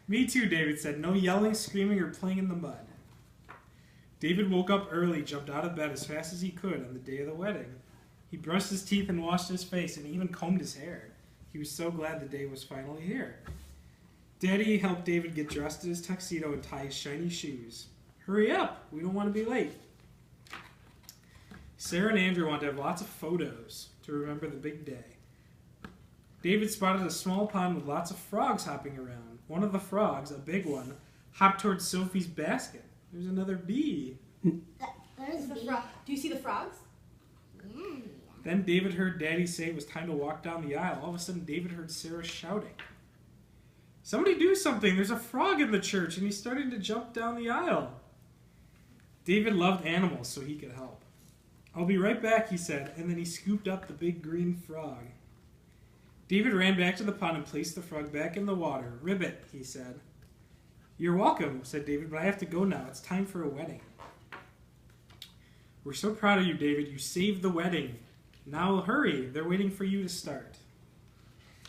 Me too, David said. No yelling, screaming, or playing in the mud. David woke up early, jumped out of bed as fast as he could on the day of the wedding. He brushed his teeth and washed his face and even combed his hair. He was so glad the day was finally here. Daddy helped David get dressed in his tuxedo and tie his shiny shoes. Hurry up, we don't want to be late. Sarah and Andrew wanted to have lots of photos to remember the big day. David spotted a small pond with lots of frogs hopping around. One of the frogs, a big one, hopped towards Sophie's basket. There's another bee. There's the frog. Do you see the frogs? Yeah. Then David heard Daddy say it was time to walk down the aisle. All of a sudden, David heard Sarah shouting. Somebody do something. There's a frog in the church, and he's starting to jump down the aisle. David loved animals, so he could help. I'll be right back, he said, and then he scooped up the big green frog. David ran back to the pond and placed the frog back in the water. Ribbit, he said. You're welcome, said David, but I have to go now. It's time for a wedding. We're so proud of you, David. You saved the wedding. Now hurry. They're waiting for you to start.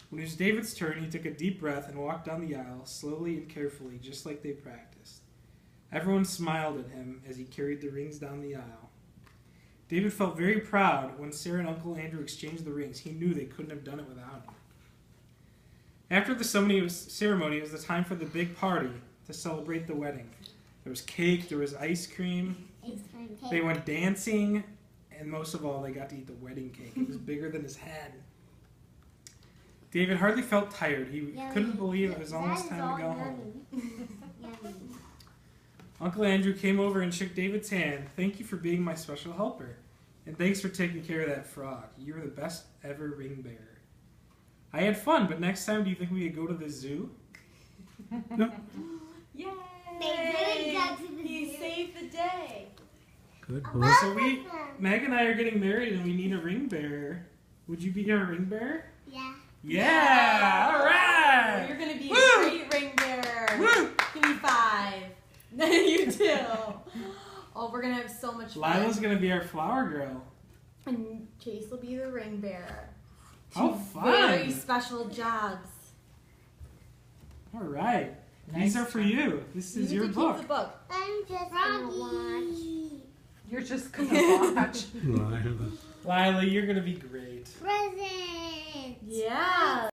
When it was David's turn, he took a deep breath and walked down the aisle, slowly and carefully, just like they practiced. Everyone smiled at him as he carried the rings down the aisle. David felt very proud when Sarah and Uncle Andrew exchanged the rings. He knew they couldn't have done it without him. After the ceremony, it was the time for the big party to celebrate the wedding. There was cake, there was ice cream. They went dancing, and most of all, they got to eat the wedding cake. It was bigger than his head. David hardly felt tired. He couldn't believe it was almost time to go home. Uncle Andrew came over and shook David's hand. Thank you for being my special helper. And thanks for taking care of that frog. You were the best ever ring bearer. I had fun, but next time, do you think we could go to the zoo? No. Yay! He saved the day. Good boy. So Meg and I are getting married and we need a ring bearer. Would you be our ring bearer? Yeah. Yeah! All right! You're going to be Woo! a great ring bearer. Woo! Give me 5. You too. Oh, we're going to have so much fun. Lila's going to be our flower girl. And Chase will be the ring bearer. How Two fun! very special jobs. All right. These are for you. This is your You book. keep the book. I'm just gonna watch. You're just gonna watch. Lila. Lila, you're going to be great. Present. Yeah.